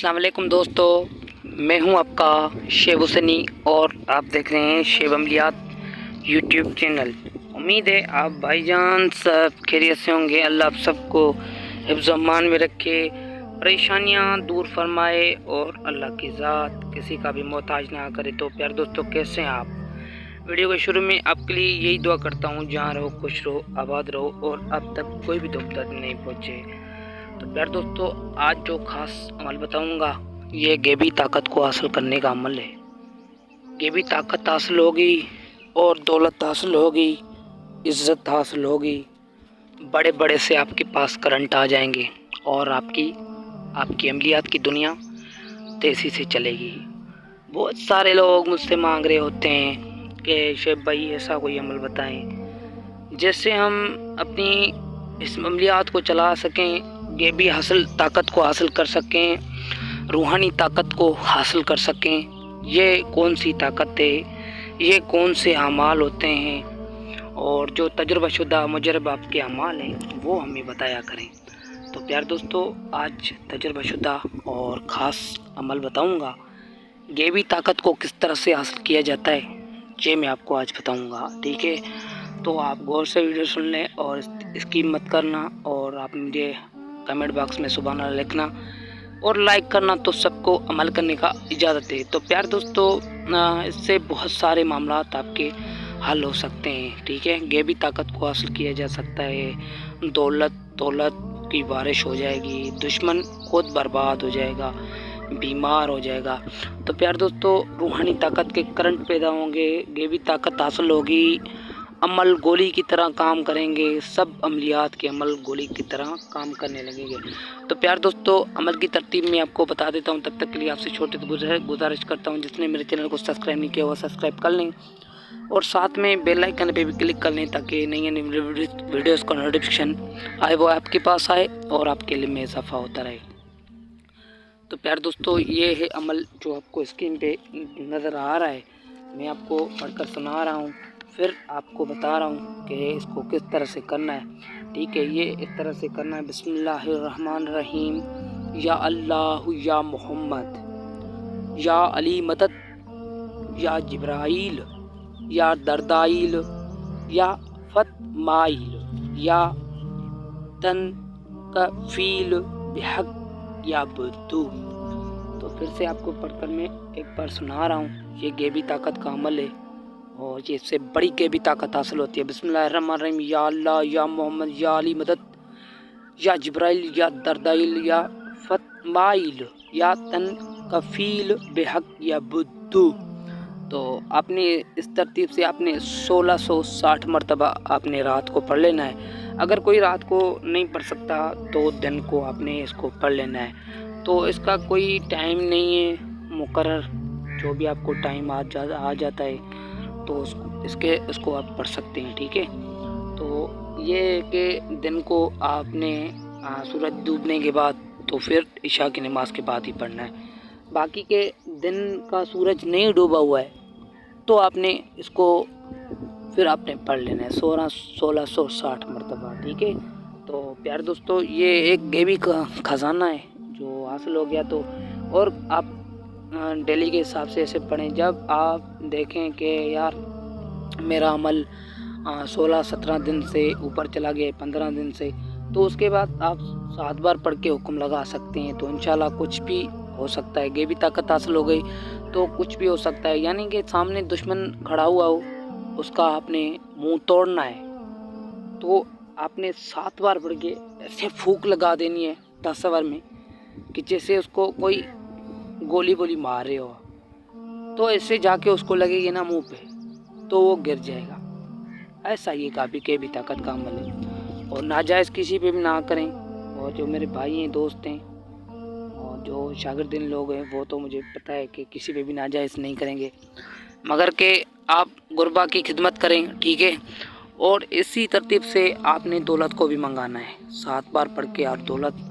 अस्सलाम वालेकुम दोस्तों, मैं हूं आपका शेब हुसैनी और आप देख रहे हैं शेब अमलियात यूट्यूब चैनल। उम्मीद है आप भाईजान सब खैरियत से होंगे। अल्लाह आप सबको हिफ्ज़ अमान में रखे, परेशानियां दूर फरमाए और अल्लाह की ज़ात किसी का भी मोहताज ना करे। तो प्यार दोस्तों, कैसे हैं आप? वीडियो के शुरू में आपके लिए यही दुआ करता हूँ, जहाँ रहो खुश रहो, आबाद रहो और अब तक कोई भी दुख दर्द नहीं पहुँचे। तो प्यार दोस्तों, आज जो खास अमल बताऊंगा ये गैबी ताकत को हासिल करने का अमल है। गैबी ताकत हासिल होगी और दौलत हासिल होगी, इज़्ज़त हासिल होगी, बड़े बड़े से आपके पास करंट आ जाएंगे और आपकी अमलियात की दुनिया तेज़ी से चलेगी। बहुत सारे लोग मुझसे मांग रहे होते हैं कि शेब भाई ऐसा कोई अमल बताएं जिससे हम अपनी इस अमलियात को चला सकें, गैबी ताकत को हासिल कर सकें, रूहानी ताकत को हासिल कर सकें। ये कौन सी ताकत है, ये कौन से अमाल होते हैं और जो तजुर्बाशुदा मुजरब आपके अमाल हैं वो हमें बताया करें। तो प्यार दोस्तों, आज तजुर्बाशुदा और ख़ास अमल बताऊंगा। गैबी ताकत को किस तरह से हासिल किया जाता है ये मैं आपको आज बताऊंगा, ठीक है? तो आप गौर से वीडियो सुन लें और इसकी मत करना और आप मुझे कमेंट बॉक्स में सुभान अल्लाह लिखना और लाइक करना, तो सबको अमल करने का इजाज़त है। तो प्यार दोस्तों, इससे बहुत सारे मामलात आपके हल हो सकते हैं, ठीक है? गैबी ताकत को हासिल किया जा सकता है, दौलत की बारिश हो जाएगी, दुश्मन खुद बर्बाद हो जाएगा, बीमार हो जाएगा। तो प्यार दोस्तों, रूहानी ताकत के करंट पैदा होंगे, गैबी ताकत हासिल होगी, अमल गोली की तरह काम करेंगे, सब अमलियात के अमल गोली की तरह काम करने लगेंगे। तो प्यार दोस्तों, अमल की तरतीब में आपको बता देता हूं। तब तक के लिए आपसे छोटे गुजारिश करता हूं, जिसने मेरे चैनल को सब्सक्राइब नहीं किया वो सब्सक्राइब कर लें और साथ में बेल आइकन पे भी क्लिक कर लें ताकि नई वीडियोज़ का नोटिफिकेशन आए, वो आपके पास आए और आपके लिए में इजाफा होता रहे। तो प्यार दोस्तों, ये है अमल जो आपको स्क्रीन पे नज़र आ रहा है, मैं आपको पढ़कर सुना रहा हूँ, फिर आपको बता रहा हूँ कि इसको किस तरह से करना है, ठीक है? ये इस तरह से करना है। बिस्मिल्लाहिर्रहमानिर्रहीम। या अल्लाह या मोहम्मद या अली मदद या जिब्राइल या दरदाइल या फतमाइल या तन कफील बिहक या बुद्दू। तो फिर से आपको पढ़कर मैं एक बार सुना रहा हूँ। ये गैबी ताकत का अमल है और ये इससे बड़ी गैबी ताकत हासिल होती है। बिस्मिल्लाहिर्रहमानिर्रहीम। या अल्लाह या मोहम्मद या अली मदद या जिब्राइल या दरदाइल या फतमाइल या तन कफील बेहक या बुद्दू। तो आपने इस तरतीब से आपने 1660 मरतबा आपने रात को पढ़ लेना है। अगर कोई रात को नहीं पढ़ सकता तो दिन को आपने इसको पढ़ लेना है। तो इसका कोई टाइम नहीं है मुकर्रर, जो भी आपको टाइम आ जाता है तो इसको आप पढ़ सकते हैं, ठीक है? तो ये कि दिन को आपने सूरज डूबने के बाद तो फिर इशा की नमाज के बाद ही पढ़ना है। बाकी के दिन का सूरज नहीं डूबा हुआ है तो आपने इसको फिर आपने पढ़ लेना है 1660 मरतबा, ठीक है? तो प्यार दोस्तों, ये एक गैबी का ख़जाना है जो हासिल हो गया। तो और आप डेली के हिसाब से ऐसे पढ़ें। जब आप देखें कि यार मेरा अमल 16-17 दिन से ऊपर चला गया, 15 दिन से, तो उसके बाद आप 7 बार पढ़ के हुक्म लगा सकते हैं। तो इंशाल्लाह कुछ भी हो सकता है। गैबी ताकत हासिल हो गई तो कुछ भी हो सकता है। यानी कि सामने दुश्मन खड़ा हुआ हो, उसका आपने मुंह तोड़ना है तो आपने 7 बार पढ़ के ऐसे फूंक लगा देनी है तसव्वुर में कि जैसे उसको कोई गोली मार रहे हो, तो ऐसे जाके उसको लगेगी ना मुंह पे तो वो गिर जाएगा। ऐसा ये काफ़ी गैबी ताकत का अमल है और नाजायज़ किसी पे भी ना करें। और जो मेरे भाई हैं, दोस्त हैं और जो शागिर्दिन लोग हैं, वो तो मुझे पता है कि किसी पे भी नाजायज़ नहीं करेंगे, मगर के आप गुरबा की खिदमत करें, ठीक है? और इसी तरतीब से आपने दौलत को भी मंगाना है। 7 बार पढ़ के आप दौलत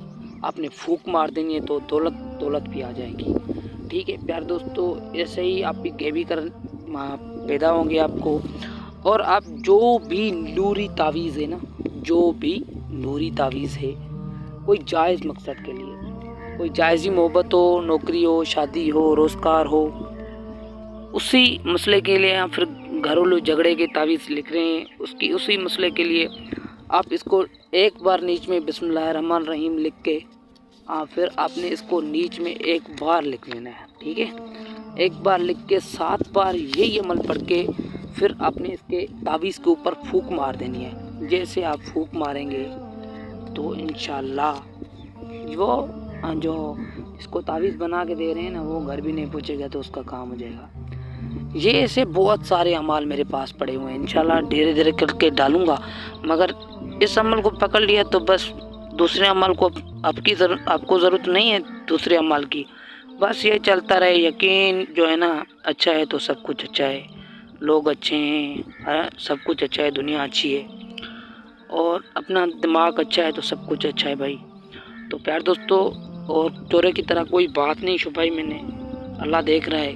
आपने फूंक मार देनी है तो दौलत भी आ जाएगी, ठीक है? प्यार दोस्तों, ऐसे ही आप भी गैबी पैदा होंगे आपको। और आप जो भी नूरी तावीज़ है ना, जो भी नूरी तावीज़ है कोई जायज़ मकसद के लिए, कोई जायज़ी मोहब्बत हो, नौकरी हो, शादी हो, रोज़गार हो, उसी मसले के लिए या फिर घरेलू झगड़े के तावीज़ लिख रहे हैं, उसी मसले के लिए आप इसको एक बार नीच में बिस्मिल्लाहिर्रहमानिर्रहीम लिख के फिर आपने इसको नीच में एक बार लिख लेना है, ठीक है। एक बार लिख के 7 बार यही अमल पढ़ के फिर आपने इसके तावीज़ के ऊपर फूंक मार देनी है। जैसे आप फूंक मारेंगे तो इंशाल्लाह वो जो इसको तावीज़ बना के दे रहे हैं ना, वो घर भी नहीं पहुँचेगा तो उसका काम हो जाएगा। ये ऐसे बहुत सारे अमाल मेरे पास पड़े हुए हैं, इंशाल्लाह धीरे धीरे करके डालूँगा। मगर इस अमल को पकड़ लिया तो बस दूसरे अमल को आपको ज़रूरत नहीं है दूसरे अमल की। बस ये चलता रहे, यकीन जो है ना अच्छा है तो सब कुछ अच्छा है, लोग अच्छे हैं, सब कुछ अच्छा है, दुनिया अच्छी है, और अपना दिमाग अच्छा है तो सब कुछ अच्छा है भाई। तो प्यार दोस्तों, और चोरे की तरह कोई बात नहीं छुपाई मैंने, अल्लाह देख रहा है,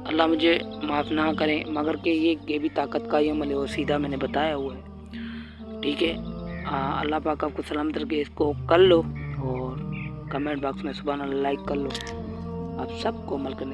अल्लाह मुझे माफ़ ना करे, मगर कि ये भी ताकत का ही अमल है, वो सीधा मैंने बताया हुआ है, ठीक है। अल्लाह पाक आपको सलामत रखे, इसको कर लो और कमेंट बॉक्स में सुभान अल्लाह लाइक कर लो। आप सबको अमल करने